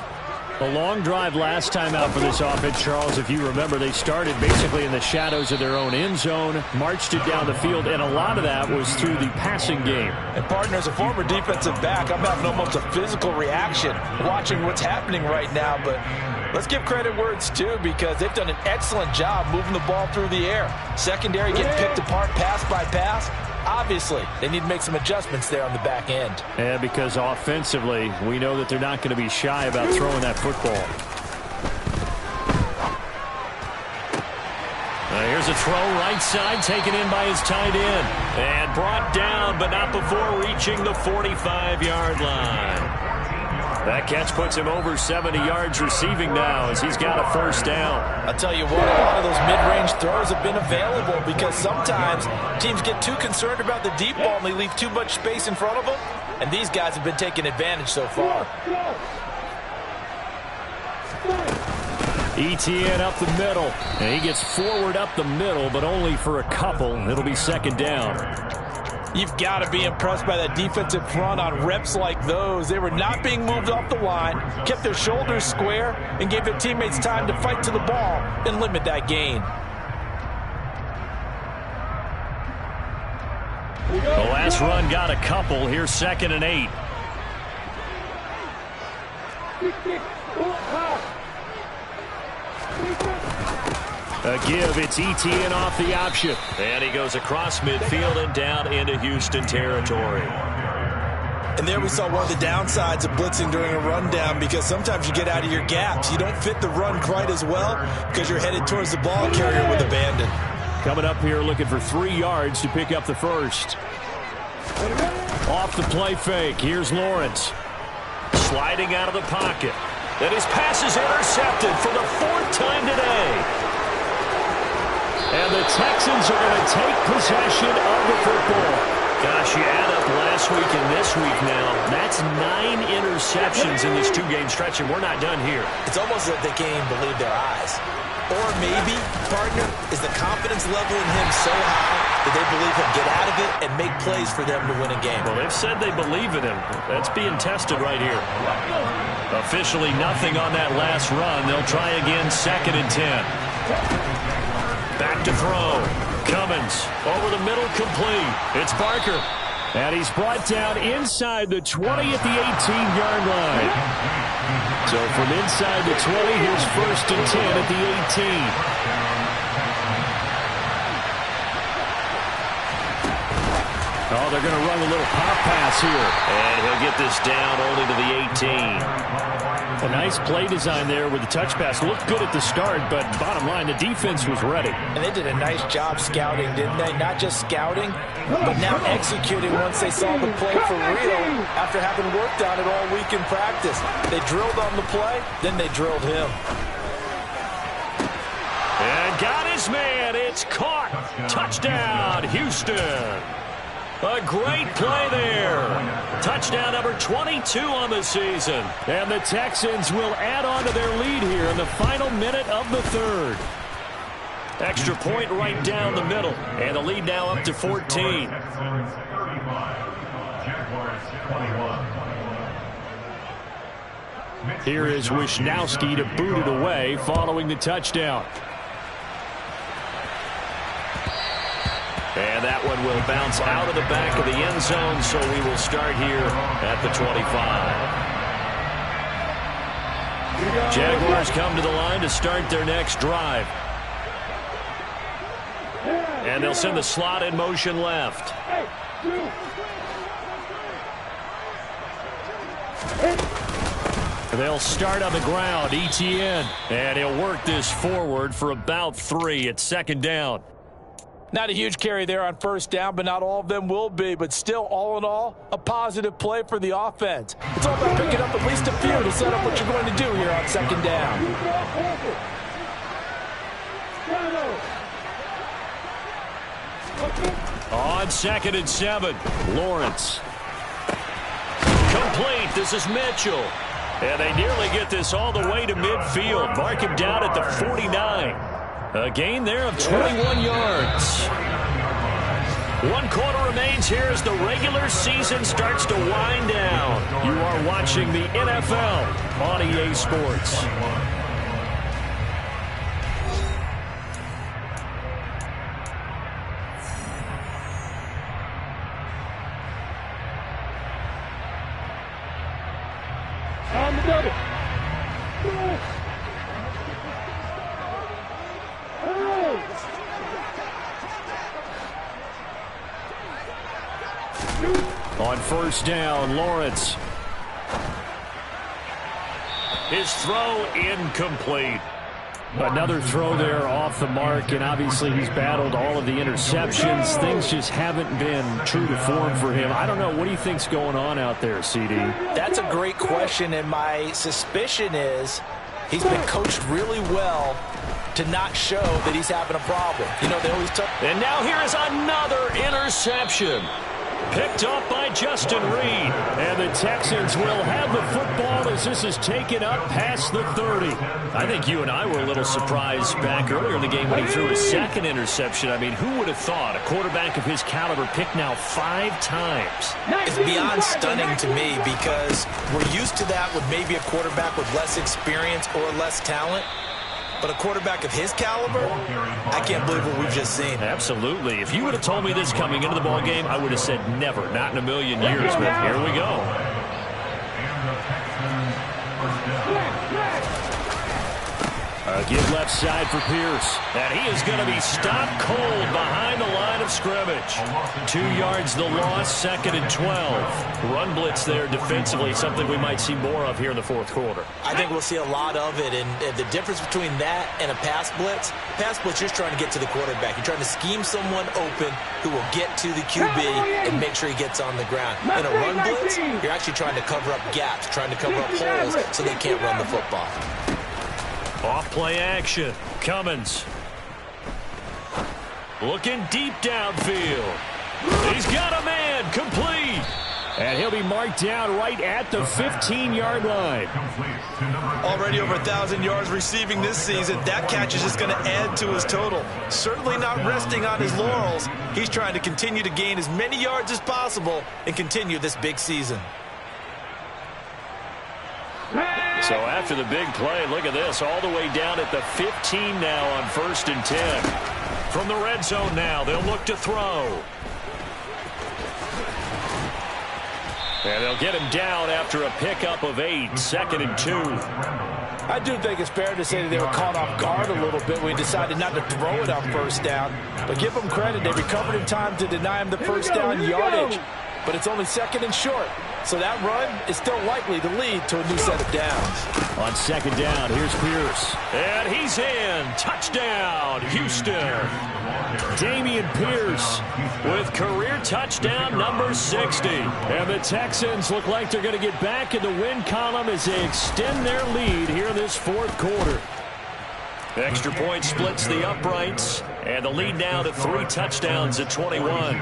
A long drive last time out for this offense, Charles. If you remember, they started basically in the shadows of their own end zone, marched it down the field, and a lot of that was through the passing game. And partner, as a former defensive back, I'm having almost a physical reaction watching what's happening right now. But let's give credit where it's due, because they've done an excellent job moving the ball through the air. Secondary getting picked apart pass by pass. Obviously, they need to make some adjustments there on the back end. Yeah, because offensively, we know that they're not going to be shy about throwing that football. Here's a throw right side, taken in by his tight end. And brought down, but not before reaching the 45-yard line. That catch puts him over 70 yards receiving now as he's got a first down. I'll tell you what, a lot of those mid-range throws have been available because sometimes teams get too concerned about the deep ball and they leave too much space in front of them. And these guys have been taking advantage so far. ETN up the middle. And he gets forward up the middle, but only for a couple. It'll be 2nd down. You've got to be impressed by that defensive front on reps like those. They were not being moved off the line, kept their shoulders square, and gave their teammates time to fight to the ball and limit that gain. The last run got a couple. Here's 2nd and 8. A give, it's ETN off the option. And he goes across midfield and down into Houston territory. And there we saw one of the downsides of blitzing during a rundown, because sometimes you get out of your gaps. You don't fit the run quite as well because you're headed towards the ball carrier with abandon. Coming up here looking for 3 yards to pick up the first. Off the play fake. Here's Lawrence. Sliding out of the pocket. And his pass is intercepted for the 4th time today. And the Texans are going to take possession of the football. Gosh, you add up last week and this week now. That's 9 interceptions in this 2-game stretch, and we're not done here. It's almost like they can't even believe their eyes. Or maybe, partner, is the confidence level in him so high that they believe he'll get out of it and make plays for them to win a game. Well, they've said they believe in him. That's being tested right here. Officially nothing on that last run. They'll try again, 2nd and 10. Back to throw. Cummins over the middle, complete. It's Barker. And he's brought down inside the 20 at the 18-yard line. So from inside the 20, here's 1st and 10 at the 18. Oh, they're going to run a little pop pass here. And he'll get this down only to the 18. A nice play design there with the touch pass. Looked good at the start, but bottom line, the defense was ready. And they did a nice job scouting, didn't they? Not just scouting, but now executing once they saw the play for real after having worked on it all week in practice. They drilled on the play, then they drilled him. And got his man. It's caught. Touchdown, Houston. A great play there. Touchdown number 22 on the season. And the Texans will add on to their lead here in the final minute of the 3rd. Extra point right down the middle. And the lead now up to 14. Here is Wisnowski to boot it away following the touchdown. And that one will bounce out of the back of the end zone, so we will start here at the 25. Jaguars come to the line to start their next drive. And they'll send the slot in motion left. They'll start on the ground, ETN. And he'll work this forward for about 3 at second down. Not a huge carry there on first down, but not all of them will be. But still, all in all, a positive play for the offense. It's all about picking up at least a few to set up what you're going to do here on second down. On 2nd and 7, Lawrence. Complete. This is Mitchell. And they nearly get this all the way to midfield. Mark him down at the 49. A gain there of 21 yards. 1 quarter remains here as the regular season starts to wind down. You are watching the NFL on EA Sports. On the double. On first down, Lawrence. His throw incomplete. Another throw there off the mark, and obviously he's battled all of the interceptions. Things just haven't been true to form for him. I don't know. What do you think's going on out there, CD? That's a great question, and my suspicion is he's been coached really well to not show that he's having a problem. You know, they always talk. And now here is another interception. Picked up by Justin Reed. And the Texans will have the football as this is taken up past the 30. I think you and I were a little surprised back earlier in the game when he threw his 2nd interception. I mean, who would have thought a quarterback of his caliber picked now 5 times? It's beyond stunning to me because we're used to that with maybe a quarterback with less experience or less talent. But a quarterback of his caliber, I can't believe what we've just seen. Absolutely. If you would have told me this coming into the ball game, I would have said never, not in a million years. But here we go. Give left side for Pierce. And he is going to be stopped cold behind the line of scrimmage. 2 yards the loss, 2nd and 12. Run blitz there defensively, something we might see more of here in the 4th quarter. I think we'll see a lot of it, and the difference between that and a pass blitz you're just trying to get to the quarterback. You're trying to scheme someone open who will get to the QB and make sure he gets on the ground. In a run blitz, you're actually trying to cover up gaps, trying to cover up holes so they can't run the football. Off play action. Cummins. Looking deep downfield. He's got a man. Complete. And he'll be marked down right at the 15-yard line. Already over 1,000 yards receiving this season. That catch is just going to add to his total. Certainly not resting on his laurels. He's trying to continue to gain as many yards as possible and continue this big season. So after the big play, look at this, all the way down at the 15 now on 1st and 10. From the red zone now, they'll look to throw. And they'll get him down after a pickup of 8, 2nd and 2. I do think it's fair to say that they were caught off guard a little bit when he decided not to throw it on first down. But give them credit, they recovered in time to deny him the first down yardage. But it's only 2nd and short. So that run is still likely to lead to a new set of downs. On 2nd down, here's Pierce. And he's in. Touchdown, Houston. Dameon Pierce with career touchdown number 60. And the Texans look like they're going to get back in the win column as they extend their lead here in this 4th quarter. Extra point splits the uprights. And the lead now to 3 touchdowns at 21.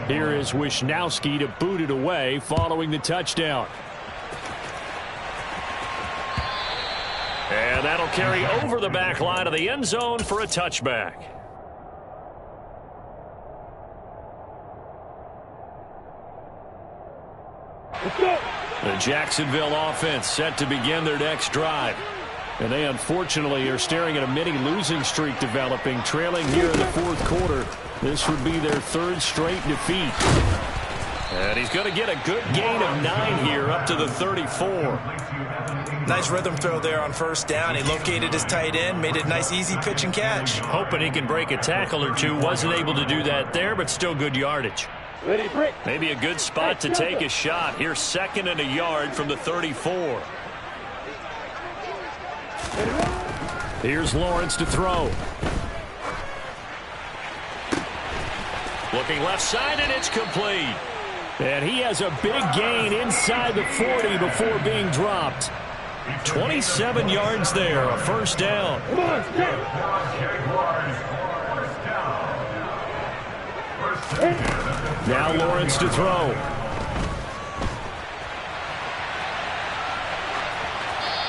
Here is Wisnowski to boot it away following the touchdown. And that'll carry over the back line of the end zone for a touchback. The Jacksonville offense set to begin their next drive. And they unfortunately are staring at a mini losing streak developing, trailing here in the 4th quarter. This would be their 3rd straight defeat. And he's going to get a good gain of 9 here up to the 34. Nice rhythm throw there on first down. He located his tight end, made a nice easy pitch and catch. Hoping he can break a tackle or two. Wasn't able to do that there, but still good yardage. Ready, break. Maybe a good spot to take a shot. Here's 2nd and a yard from the 34. Here's Lawrence to throw. Looking left side, and it's complete. And he has a big gain inside the 40 before being dropped. 27 yards there, a first down. Come on, step. Now Lawrence to throw.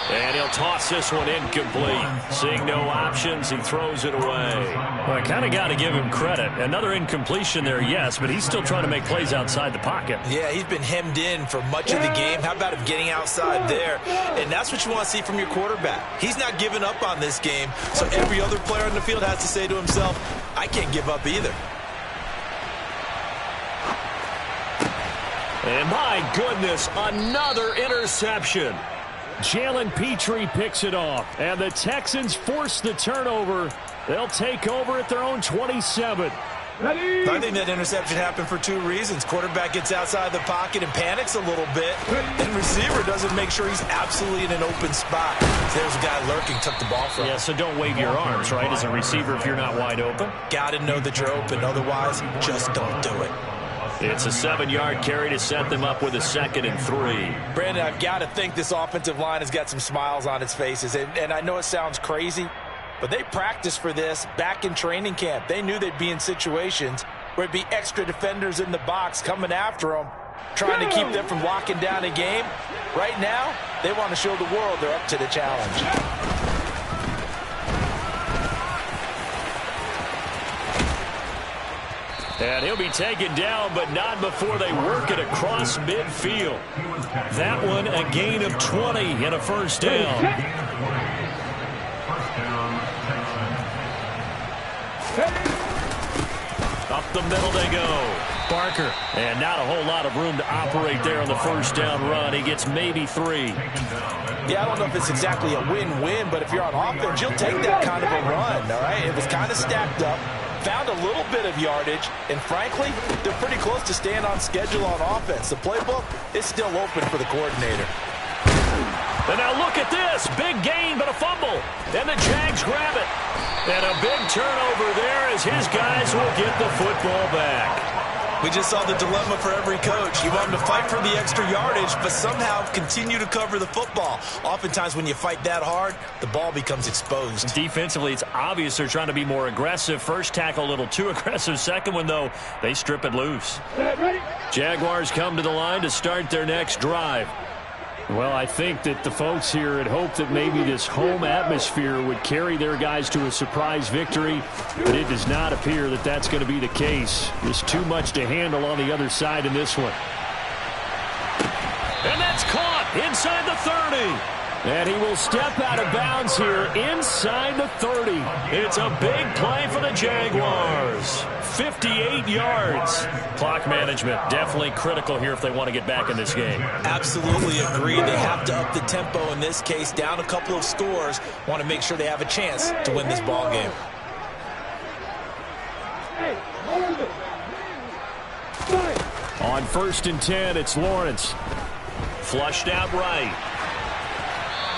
And he'll toss this one incomplete. Seeing no options, he throws it away. Well, I kind of got to give him credit. Another incompletion there, yes, but he's still trying to make plays outside the pocket. Yeah, he's been hemmed in for much of the game. How about him getting outside there? And that's what you want to see from your quarterback. He's not giving up on this game, so every other player on the field has to say to himself, I can't give up either. And my goodness, another interception. Jalen Petrie picks it off, and the Texans force the turnover. They'll take over at their own 27. Ready. I think that interception happened for 2 reasons. Quarterback gets outside the pocket and panics a little bit, and receiver doesn't make sure he's absolutely in an open spot. So there's a guy lurking, took the ball from him. Yeah, so don't wave your arms, right, as a receiver if you're not wide open. Got to know that you're open. Otherwise, just don't do it. It's a 7-yard carry to set them up with a 2nd and 3. Brandon, I've got to think this offensive line has got some smiles on its faces. And I know it sounds crazy, but they practiced for this back in training camp. They knew they'd be in situations where it'd be extra defenders in the box coming after them, trying to keep them from locking down a game. Right now, they want to show the world they're up to the challenge. And he'll be taken down, but not before they work it across midfield. That one, a gain of 20 and a first down. Up the middle they go. Barker. And not a whole lot of room to operate there on the first down run. He gets maybe 3. Yeah, I don't know if it's exactly a win-win, but if you're on offense, you'll take that kind of a run, all right? It was kind of stacked up. Found a little bit of yardage, and frankly, they're pretty close to staying on schedule on offense. The playbook is still open for the coordinator. And now look at this. Big gain, but a fumble. And the Jags grab it. And a big turnover there as his guys will get the football back. We just saw the dilemma for every coach. You want them to fight for the extra yardage, but somehow continue to cover the football. Oftentimes when you fight that hard, the ball becomes exposed. Defensively, it's obvious they're trying to be more aggressive. First tackle a little too aggressive. Second one, though, they strip it loose. Ready. Jaguars come to the line to start their next drive. Well, I think that the folks here had hoped that maybe this home atmosphere would carry their guys to a surprise victory, but it does not appear that that's going to be the case. There's too much to handle on the other side in this one. And that's caught inside the 30. And he will step out of bounds here inside the 30. It's a big play for the Jaguars. 58 yards. Clock management definitely critical here if they want to get back in this game. Absolutely agree. They have to up the tempo in this case. Down a couple of scores. Want to make sure they have a chance to win this ball game. On 1st and 10, it's Lawrence. Flushed out right.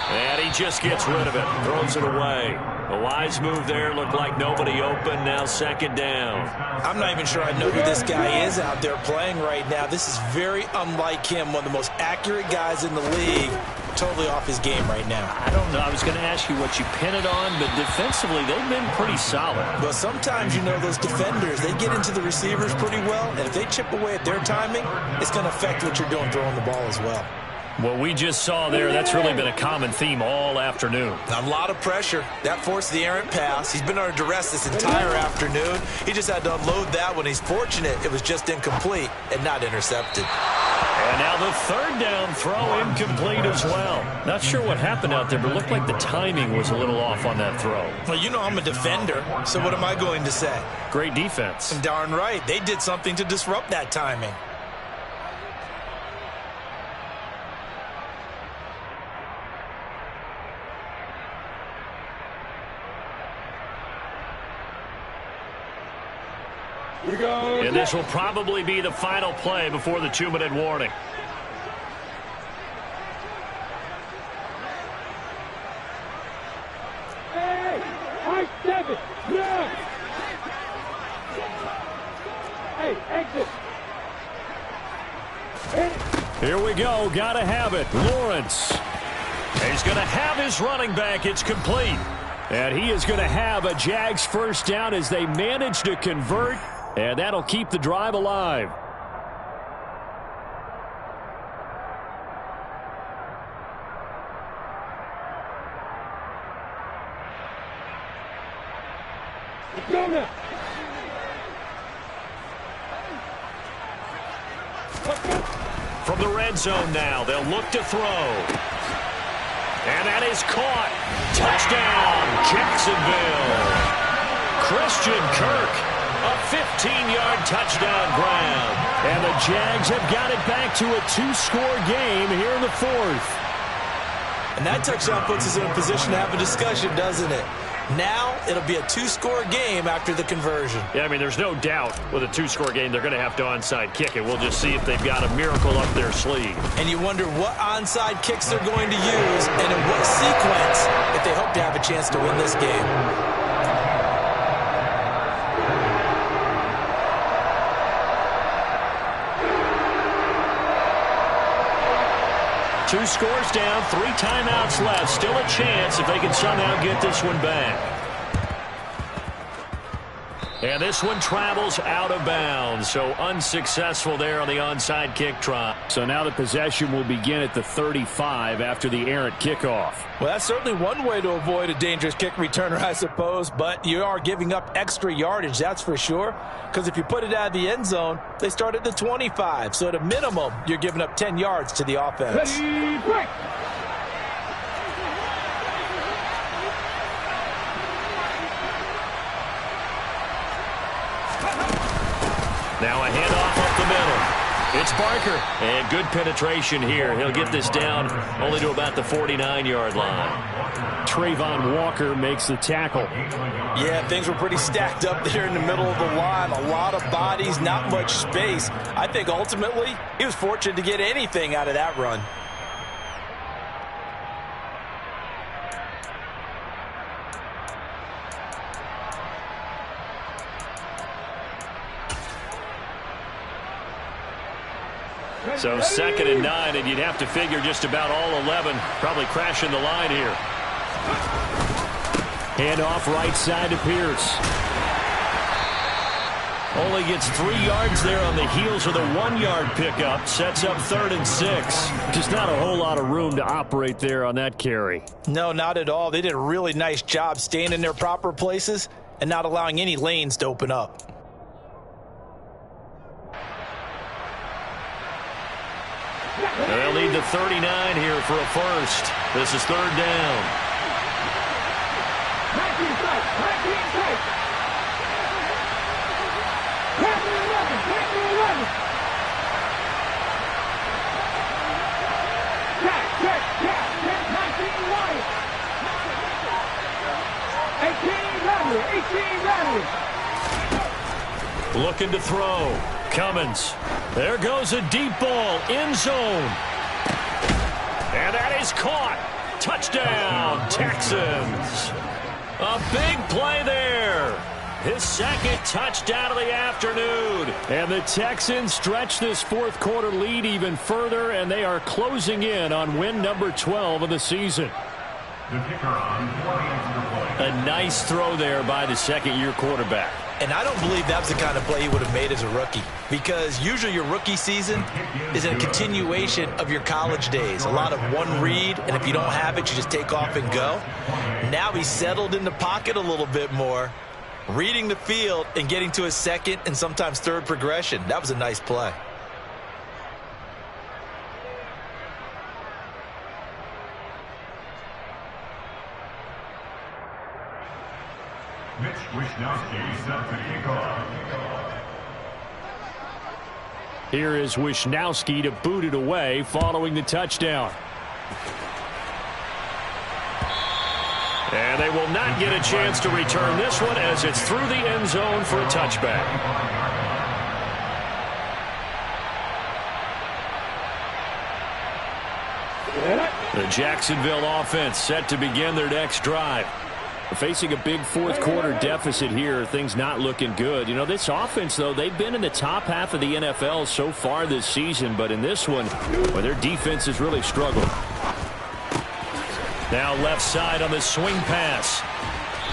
And he just gets rid of it. Throws it away. A wise move there. Looked like nobody open. Now 2nd down. I'm not even sure I know who this guy is out there playing right now. This is very unlike him. One of the most accurate guys in the league. Totally off his game right now. I don't know. I was going to ask you what you pin it on, but defensively, they've been pretty solid. But sometimes, you know, those defenders, they get into the receivers pretty well. And if they chip away at their timing, it's going to affect what you're doing throwing the ball as well. What we just saw there, that's really been a common theme all afternoon. A lot of pressure. That forced the errant pass. He's been under duress this entire afternoon. He just had to unload that one. He's fortunate it was just incomplete and not intercepted. And now the 3rd down throw incomplete as well. Not sure what happened out there, but it looked like the timing was a little off on that throw. Well, you know I'm a defender, so what am I going to say? Great defense. Darn right. They did something to disrupt that timing. Here we go. And this will probably be the final play before the 2-minute warning. Hey, I 7. Yeah. Hey, exit. Here we go. Got to have it. Lawrence. He's going to have his running back. It's complete. And he is going to have a Jags first down as they manage to convert. And that'll keep the drive alive. Go now. From the red zone now, they'll look to throw. And that is caught. Touchdown, Jacksonville. Christian Kirk, a 15-yard touchdown grab. And the Jags have got it back to a 2-score game here in the 4th. And that touchdown puts us in a position to have a discussion, doesn't it? Now it'll be a 2-score game after the conversion. Yeah, I mean, there's no doubt with a 2-score game they're going to have to onside kick it. We'll just see if they've got a miracle up their sleeve. And you wonder what onside kicks they're going to use and in what sequence if they hope to have a chance to win this game. Two scores down, 3 timeouts left. Still a chance if they can somehow get this one back. And this one travels out of bounds, so unsuccessful there on the onside kick try. So now the possession will begin at the 35 after the errant kickoff. Well, that's certainly one way to avoid a dangerous kick returner, I suppose, but you are giving up extra yardage, that's for sure, because if you put it out of the end zone, they start at the 25, so at a minimum, you're giving up 10 yards to the offense. Ready, break. Now a handoff up the middle. It's Barker. And good penetration here. He'll get this down only to about the 49-yard line. Trayvon Walker makes the tackle. Yeah, things were pretty stacked up there in the middle of the line. A lot of bodies, not much space. I think ultimately he was fortunate to get anything out of that run. So 2nd and 9, and you'd have to figure just about all 11 probably crashing the line here. Hand off right side to Pierce. Only gets 3 yards there on the heels of the 1-yard pickup. Sets up 3rd and 6. Just not a whole lot of room to operate there on that carry. No, not at all. They did a really nice job staying in their proper places and not allowing any lanes to open up. They'll need the 39 here for a first. This is 3rd down. Back inside. Back inside. Back to 11. Back to 11. Check. 19 wide. 18 rather. Looking to throw. Cummins. There goes a deep ball. End zone. And that is caught. Touchdown, Texans. A big play there. His 2nd touchdown of the afternoon. And the Texans stretch this 4th quarter lead even further, and they are closing in on win number 12 of the season. The kicker on 20 extra point. A nice throw there by the 2nd-year quarterback. And I don't believe that's the kind of play he would have made as a rookie, because usually your rookie season is a continuation of your college days. A lot of one read, and if you don't have it, you just take off and go. Now he's settled in the pocket a little bit more, reading the field and getting to his 2nd and sometimes 3rd progression. That was a nice play. Mitch Wishnowsky set the kickoff. Here is Wishnowsky to boot it away following the touchdown. And they will not get a chance to return this one as it's through the end zone for a touchback. The Jacksonville offense set to begin their next drive. Facing a big fourth quarter deficit here, things not looking good. You know, this offense, though, they've been in the top half of the NFL so far this season, but in this one, well, their defense has really struggled. Now left side on the swing pass.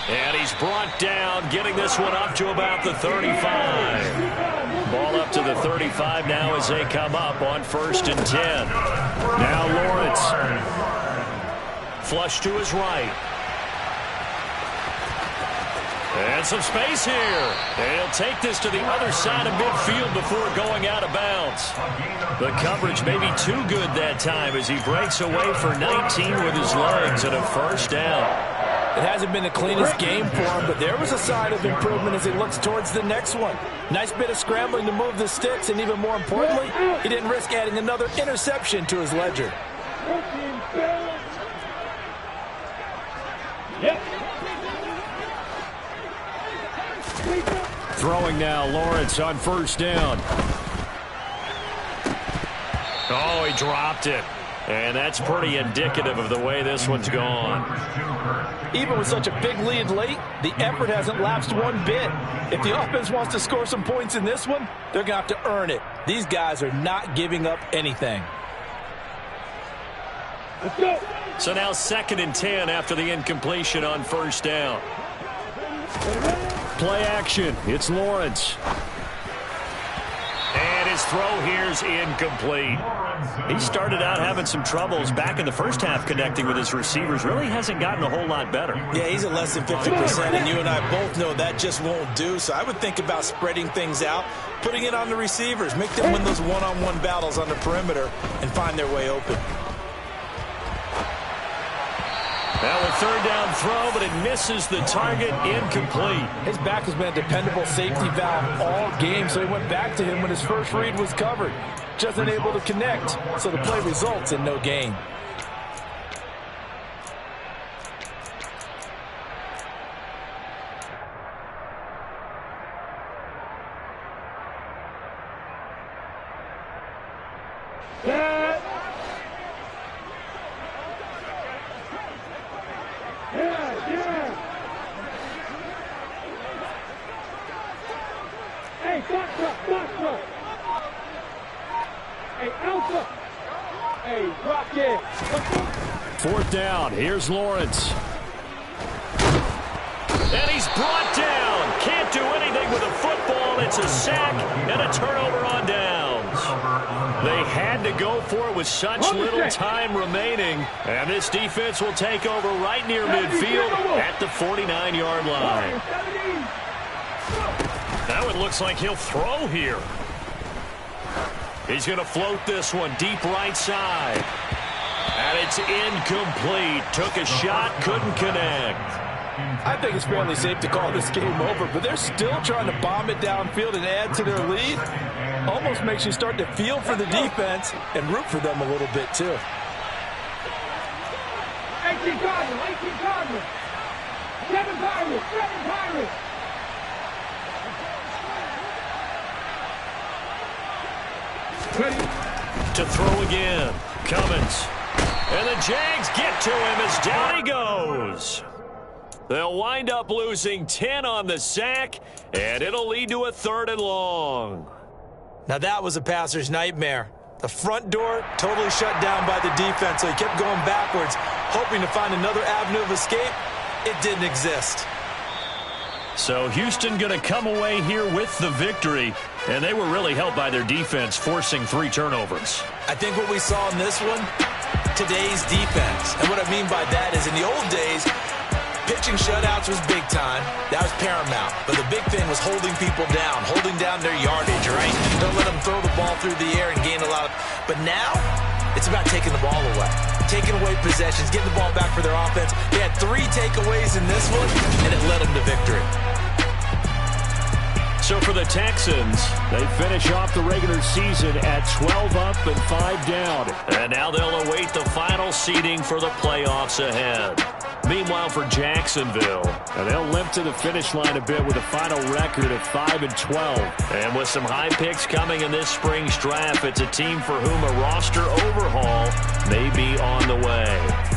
And he's brought down, getting this one up to about the 35. Ball up to the 35 now as they come up on 1st and 10. Now Lawrence. Flush to his right. And some space here. They'll take this to the other side of midfield before going out of bounds. The coverage may be too good that time as he breaks away for 19 with his legs and a 1st down. It hasn't been the cleanest game for him, but there was a sign of improvement as he looks towards the next one. Nice bit of scrambling to move the sticks, and even more importantly, he didn't risk adding another interception to his ledger. Throwing now, Lawrence on 1st down. Oh, he dropped it. And that's pretty indicative of the way this one's gone. Even with such a big lead late, the effort hasn't lapsed one bit. If the offense wants to score some points in this one, they're going to have to earn it. These guys are not giving up anything. Let's go. So now 2nd and 10 after the incompletion on 1st down. Play action. It's Lawrence. And his throw here's incomplete. He started out having some troubles back in the first half connecting with his receivers. Really hasn't gotten a whole lot better. Yeah, he's at less than 50%, and you and I both know that just won't do. So I would think about spreading things out, putting it on the receivers, make them win those one-on-one battles on the perimeter and find their way open. Now a 3rd down throw, but it misses the target, incomplete. His back has been a dependable safety valve all game, so he went back to him when his first read was covered. Just unable to connect, so the play results in no gain. Hey, Foxtrot. Hey, Alpha. Hey, rock it. 4th down. Here's Lawrence. And he's brought down. Can't do anything with a football. It's a sack and a turnover on downs. They had to go for it with such little time remaining. And this defense will take over right near midfield at the 49-yard line. Now it looks like he'll throw here. He's going to float this one deep right side. And it's incomplete. Took a shot, couldn't connect. I think it's fairly safe to call this game over, but they're still trying to bomb it downfield and add to their lead. Almost makes you start to feel for the defense and root for them a little bit, too. 18 Gardner. Seven Pirates. Ready to throw again. Cummins. And the Jags get to him as down he goes. They'll wind up losing 10 on the sack, and it'll lead to a 3rd and long. Now that was a passer's nightmare. The front door totally shut down by the defense, so he kept going backwards, hoping to find another avenue of escape. It didn't exist. So Houston going to come away here with the victory, and they were really helped by their defense, forcing 3 turnovers. I think what we saw in this one, today's defense. And what I mean by that is in the old days, pitching shutouts was big time. That was paramount. But the big thing was holding people down, holding down their yardage, right? Don't let them throw the ball through the air and gain a lot of... But now, it's about taking the ball away. Taking away possessions, getting the ball back for their offense. They had 3 takeaways in this one, and it led them to victory. So for the Texans, they finish off the regular season at 12 up and 5 down. And now they'll await the final seeding for the playoffs ahead. Meanwhile, for Jacksonville, they'll limp to the finish line a bit with a final record of 5-12. And with some high picks coming in this spring's draft, it's a team for whom a roster overhaul may be on the way.